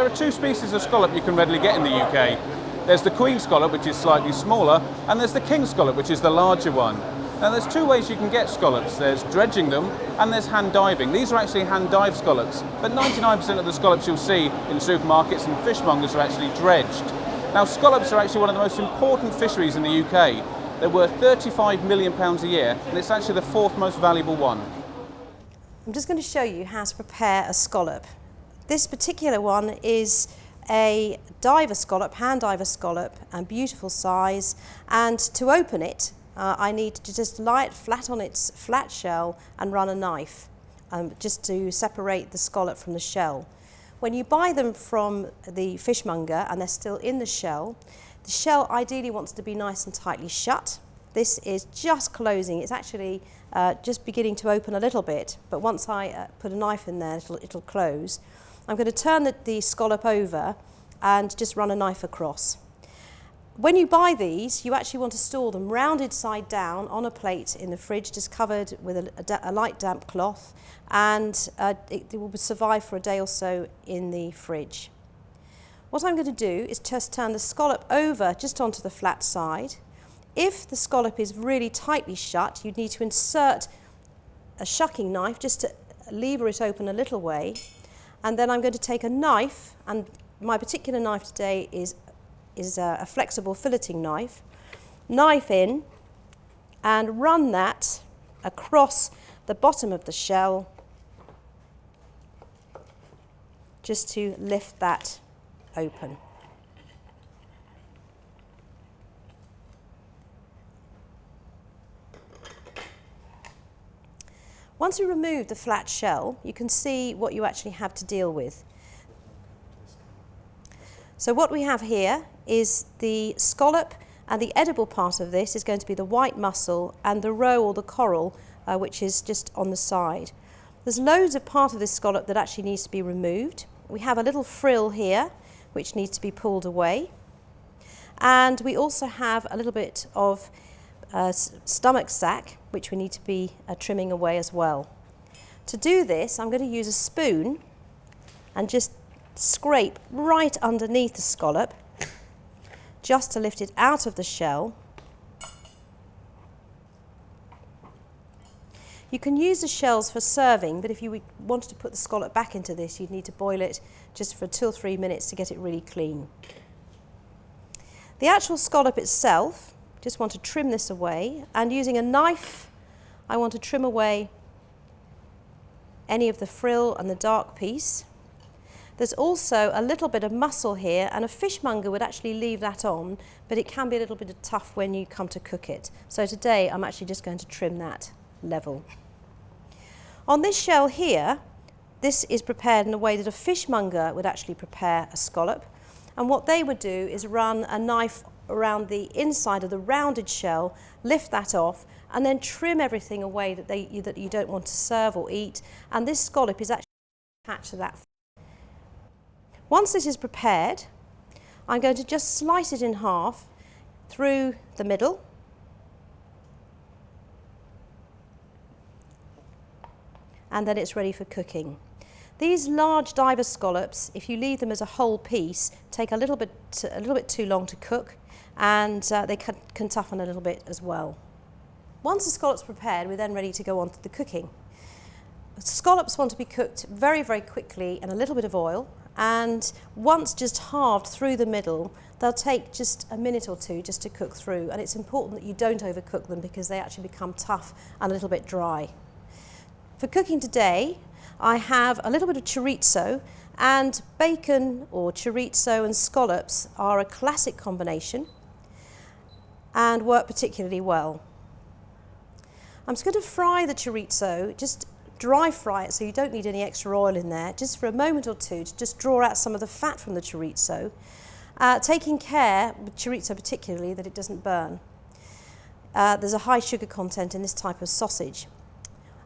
are two species of scallop you can readily get in the UK. There's the queen scallop, which is slightly smaller, and there's the king scallop, which is the larger one. Now there's two ways you can get scallops. There's dredging them and there's hand diving. These are actually hand dive scallops, but 99% of the scallops you'll see in supermarkets and fishmongers are actually dredged. Now scallops are actually one of the most important fisheries in the UK. They're worth £35 million a year, and it's actually the fourth most valuable one. I'm just going to show you how to prepare a scallop. This particular one is a diver scallop, hand diver scallop, and beautiful size. And to open it, I need to just lie it flat on its flat shell and run a knife, just to separate the scallop from the shell. When you buy them from the fishmonger and they're still in the shell ideally wants to be nice and tightly shut. This is just closing. It's actually just beginning to open a little bit, but once I put a knife in there, it'll close. I'm going to turn the scallop over and just run a knife across. When you buy these, you actually want to store them rounded side down on a plate in the fridge, just covered with a light damp cloth, and it will survive for a day or so in the fridge. What I'm going to do is just turn the scallop over just onto the flat side. If the scallop is really tightly shut, you'd need to insert a shucking knife just to lever it open a little way. And then I'm going to take a knife, and my particular knife today is a flexible filleting knife. Knife in and run that across the bottom of the shell just to lift that open. Once you remove the flat shell, you can see what you actually have to deal with. So what we have here is the scallop, and the edible part of this is going to be the white mussel and the roe or the coral, which is just on the side. There's loads of part of this scallop that actually needs to be removed. We have a little frill here, which needs to be pulled away. And we also have a little bit of stomach sac, which we need to be trimming away as well. To do this, I'm going to use a spoon and just scrape right underneath the scallop, just to lift it out of the shell. You can use the shells for serving, but if you wanted to put the scallop back into this, you'd need to boil it just for 2 or 3 minutes to get it really clean. The actual scallop itself, just want to trim this away, and using a knife I want to trim away any of the frill and the dark piece. There's also a little bit of muscle here, and a fishmonger would actually leave that on, but it can be a little bit tough when you come to cook it. So today I'm actually just going to trim that level. On this shell here, this is prepared in a way that a fishmonger would actually prepare a scallop, and what they would do is run a knife around the inside of the rounded shell, lift that off, and then trim everything away that you don't want to serve or eat, and this scallop is actually attached to that. Once this is prepared, I'm going to just slice it in half through the middle, and then it's ready for cooking. These large diver scallops, if you leave them as a whole piece, take a little bit too long to cook, and they can toughen a little bit as well. Once the scallop's prepared, we're then ready to go on to the cooking. Scallops want to be cooked very, very quickly in a little bit of oil, and once just halved through the middle, they'll take just a minute or two just to cook through, and it's important that you don't overcook them because they actually become tough and a little bit dry. For cooking today, I have a little bit of chorizo, and bacon or chorizo and scallops are a classic combination and work particularly well. I'm just going to fry the chorizo, just dry fry it so you don't need any extra oil in there, just for a moment or two to just draw out some of the fat from the chorizo, taking care, with chorizo particularly, that it doesn't burn. There's a high sugar content in this type of sausage.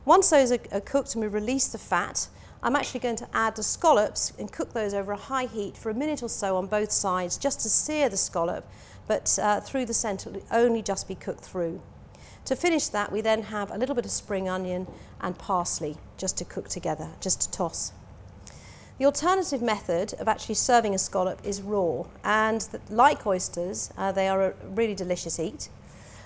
Once those are cooked and we release the fat, I'm actually going to add the scallops and cook those over a high heat for a minute or so on both sides, just to sear the scallop, but through the centre it will only just be cooked through. To finish that, we then have a little bit of spring onion and parsley just to cook together, just to toss. The alternative method of actually serving a scallop is raw, and like oysters, they are a really delicious eat.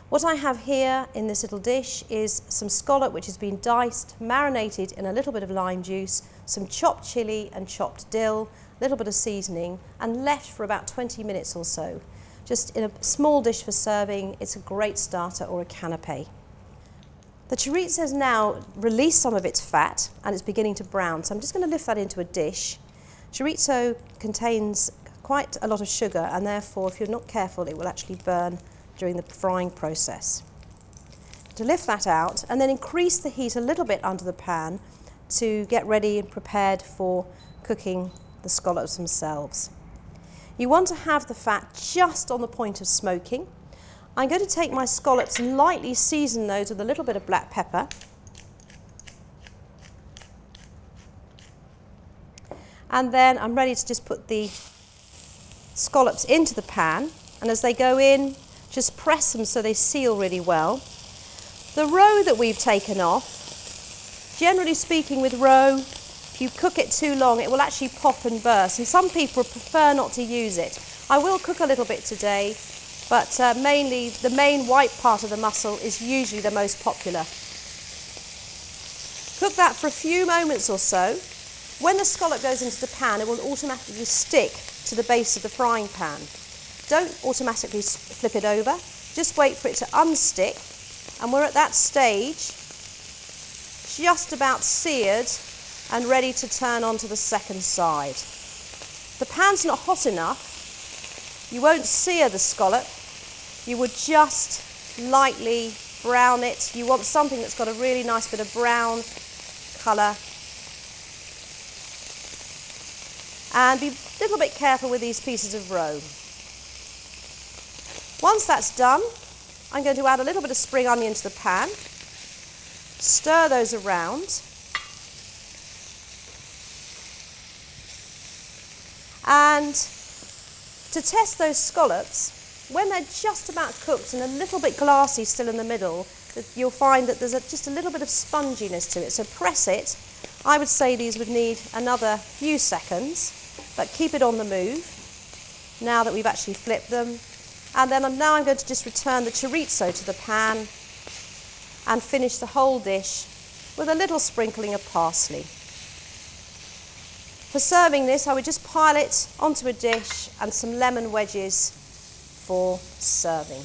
What I have here in this little dish is some scallop which has been diced, marinated in a little bit of lime juice, some chopped chilli and chopped dill, a little bit of seasoning, and left for about 20 minutes or so. Just in a small dish for serving, it's a great starter or a canapé. The chorizo has now released some of its fat and it's beginning to brown, so I'm just going to lift that into a dish. Chorizo contains quite a lot of sugar, and therefore if you're not careful it will actually burn during the frying process. To lift that out and then increase the heat a little bit under the pan to get ready and prepared for cooking the scallops themselves. You want to have the fat just on the point of smoking. I'm going to take my scallops and lightly season those with a little bit of black pepper. And then I'm ready to just put the scallops into the pan, and as they go in, just press them so they seal really well. The roe that we've taken off, generally speaking with roe, if you cook it too long it will actually pop and burst, and some people prefer not to use it. I will cook a little bit today, but mainly the main white part of the muscle is usually the most popular. Cook that for a few moments or so. When the scallop goes into the pan, it will automatically stick to the base of the frying pan. Don't automatically flip it over, just wait for it to unstick, and we're at that stage, just about seared and ready to turn onto the second side. The pan's not hot enough, you won't sear the scallop, you would just lightly brown it. You want something that's got a really nice bit of brown colour. And be a little bit careful with these pieces of roe. Once that's done, I'm going to add a little bit of spring onion to the pan, stir those around, and to test those scallops, when they're just about cooked and a little bit glassy still in the middle, you'll find that there's just a little bit of sponginess to it. So press it. I would say these would need another few seconds, but keep it on the move now that we've actually flipped them. And then I'm going to just return the chorizo to the pan and finish the whole dish with a little sprinkling of parsley. For serving this, I would just pile it onto a dish and some lemon wedges for serving.